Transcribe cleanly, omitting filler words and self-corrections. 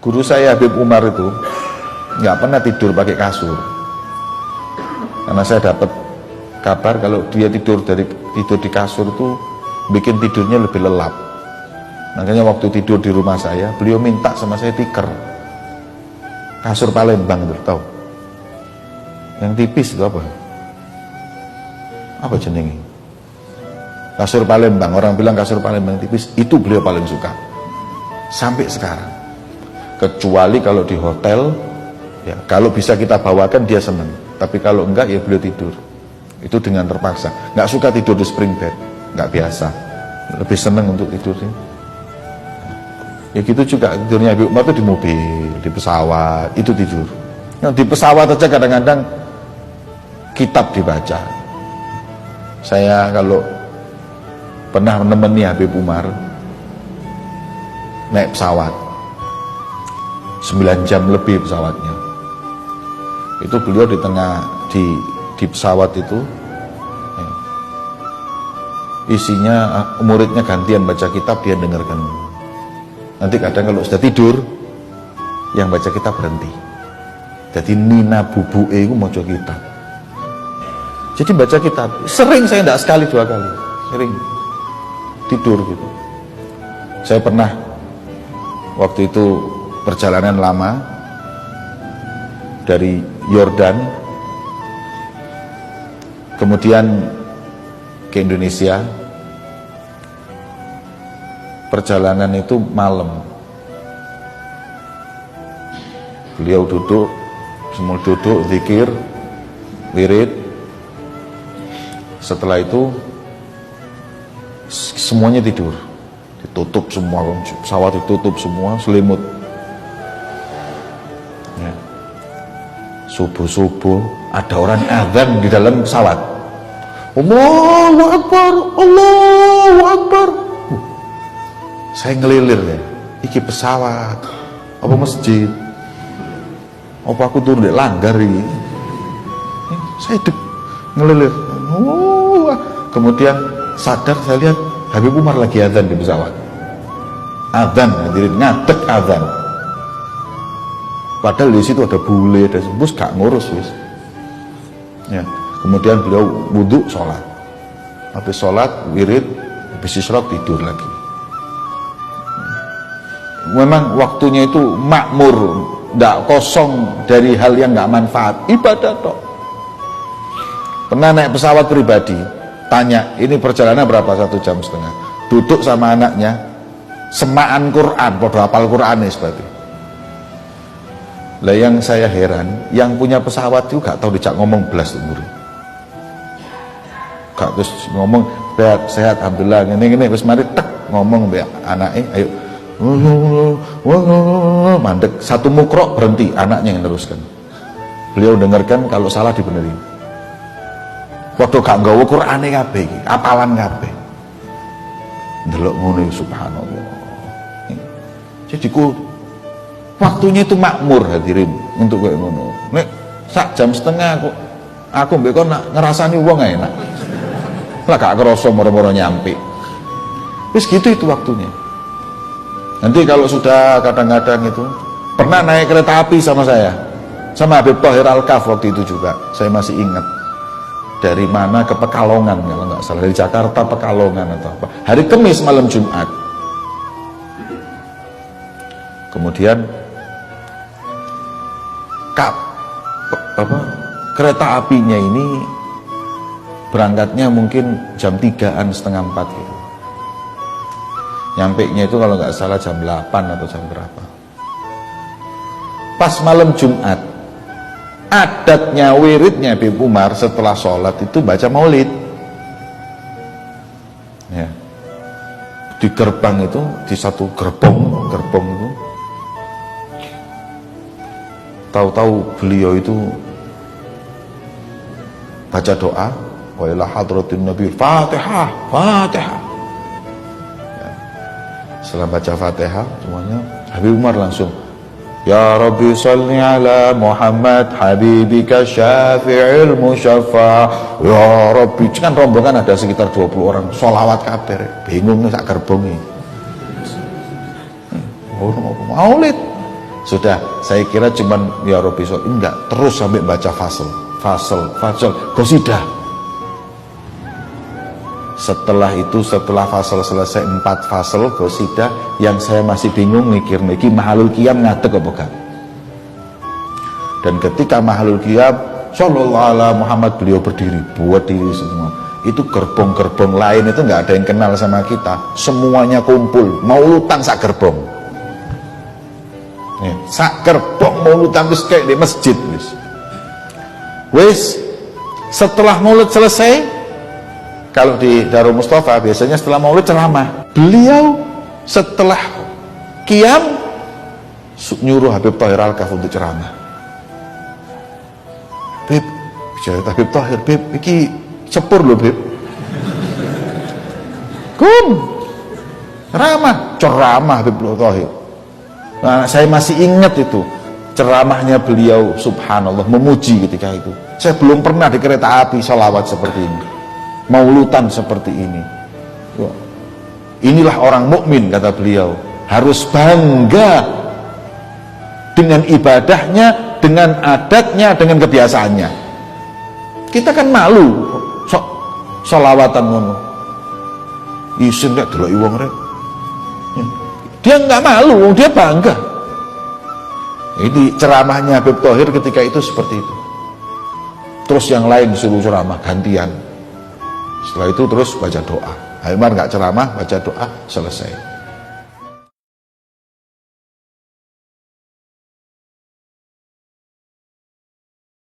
Guru saya Habib Umar itu nggak pernah tidur pakai kasur, karena saya dapat kabar kalau dia tidur di kasur itu bikin tidurnya lebih lelap. Makanya waktu tidur di rumah saya, beliau minta sama saya tikar kasur Palembang itu, tahu? Yang tipis itu apa? Apa jenenge? Kasur Palembang, orang bilang kasur Palembang tipis, itu beliau paling suka sampai sekarang. Kecuali kalau di hotel, ya kalau bisa kita bawakan dia senang, tapi kalau enggak ya beliau tidur itu dengan terpaksa. Nggak suka tidur di spring bed, nggak biasa, lebih senang untuk tidur sih. Ya gitu juga tidurnya Habib Umar itu di mobil, di pesawat itu tidur. Nah, di pesawat aja kadang-kadang kitab dibaca. Saya kalau pernah menemani Habib Umar naik pesawat 9 jam lebih pesawatnya, itu beliau di tengah di pesawat itu ya, isinya muridnya gantian baca kitab, dia dengarkan. Nanti kadang kalau sudah tidur yang baca kitab berhenti, jadi nina bubu itu maca kitab. Jadi baca kitab sering, saya tidak sekali 2 kali, sering tidur gitu. Saya pernah waktu itu perjalanan lama dari Yordan kemudian ke Indonesia. Perjalanan itu malam, beliau duduk, semua duduk, zikir, wirid. Setelah itu semuanya tidur, ditutup semua, pesawat ditutup semua, selimut. Ya. Subuh-subuh ada orang azan di dalam pesawat. Allahu Akbar, Allahu Akbar. Saya ngelilir ya, iki pesawat apa masjid, apa aku turun di langgar ini. Saya ngelilir. Kemudian sadar, saya lihat Habib Umar lagi azan di pesawat. Azan, hadirin, ngadeg azan. Padahal di situ ada bule, ada bus, gak ngurus wis. Ya. Kemudian beliau wudhu, sholat. Habis sholat, wirid, habis isyraq tidur lagi. Memang waktunya itu makmur, tidak kosong dari hal yang nggak manfaat, ibadah toh. Pernah naik pesawat pribadi, tanya, ini perjalanan berapa? 1,5 jam. Duduk sama anaknya, semaan Quran, podo hafal Quran berarti. Lah yang saya heran, yang punya pesawat itu gak tahu dijak ngomong belas umur. Gak terus ngomong, sehat, alhamdulillah, ini wis mari tek ngomong mbak anaknya, ayo. Mandek, satu mukrok berhenti, anaknya yang teruskan. Beliau dengarkan, kalau salah dibenerin. Waktu gak nggawa Qur'ane kabeh iki, apalan kabeh. Ndelok ngono subhanallah. Jadi waktunya itu makmur hadirin untuk kayak ngono. Nek 1,5 jam aku mbek kon ngerasani wong enak. Lah gak kerasa moro-moro nyampe. Wis gitu itu waktunya. Nanti kalau sudah kadang-kadang itu pernah naik kereta api sama saya, sama Habib Thohir Al-Kaf waktu itu juga, saya masih ingat. Dari mana ke Pekalongan kalau nggak salah, dari Jakarta Pekalongan atau apa, hari Kamis malam Jumat. Kemudian kereta apinya ini berangkatnya mungkin jam 3-an, setengah 4 gitu. Nyampenya itu kalau nggak salah jam 8 atau jam berapa. Pas malam Jumat, adatnya wiridnya Habib Umar setelah sholat itu baca maulid. Ya. Di gerbang itu, di satu gerbong itu, tahu-tahu beliau itu baca doa, wa ila hadratin nabi, Fatihah. Setelah baca Fatihah semuanya, Habib Umar langsung, Ya Rabbi salli ala Muhammad habibika syafi'il musyaffa. Ya Rabbi, kan rombongan ada sekitar 20 orang, sholawat kabeh, bingung sak gerbonge. Maulid. Sudah, saya kira cuman ya Rabbi enggak, terus sampai baca fasal, qasidah. Setelah itu, setelah fasal selesai 4 fasal qasidah, yang saya masih bingung mikir iki mahalul qiyam ngadeg apa gak. Dan ketika mahalul qiyam sallallahu ala Muhammad, beliau berdiri, buat diri semua. Itu gerbong-gerbong lain itu nggak ada yang kenal sama kita, semuanya kumpul maulutan sak gerbong. Sak gerbong maulutan terus kayak di masjid wis. Setelah maulid selesai, kalau di Darul Mustafa biasanya setelah maulid ceramah, beliau setelah qiyam nyuruh Habib Thahir Al-Kaf untuk ceramah. Beb, bicara Habib Thahir, Beb, iki sepur loh Beb, ceramah Habib Thahir. Nah, saya masih ingat itu ceramahnya beliau, subhanallah, memuji ketika itu. Saya belum pernah di kereta api sholawat seperti ini, maulutan seperti ini. Inilah orang mukmin, kata beliau, harus bangga dengan ibadahnya, dengan adatnya, dengan kebiasaannya. Kita kan malu sholawatan ngono, isin gak delok wong rek. Dia nggak malu, dia bangga. Ini ceramahnya Habib Thahir ketika itu seperti itu. Terus yang lain disuruh ceramah gantian. Setelah itu terus baca doa. Haimar nggak ceramah, baca doa, selesai.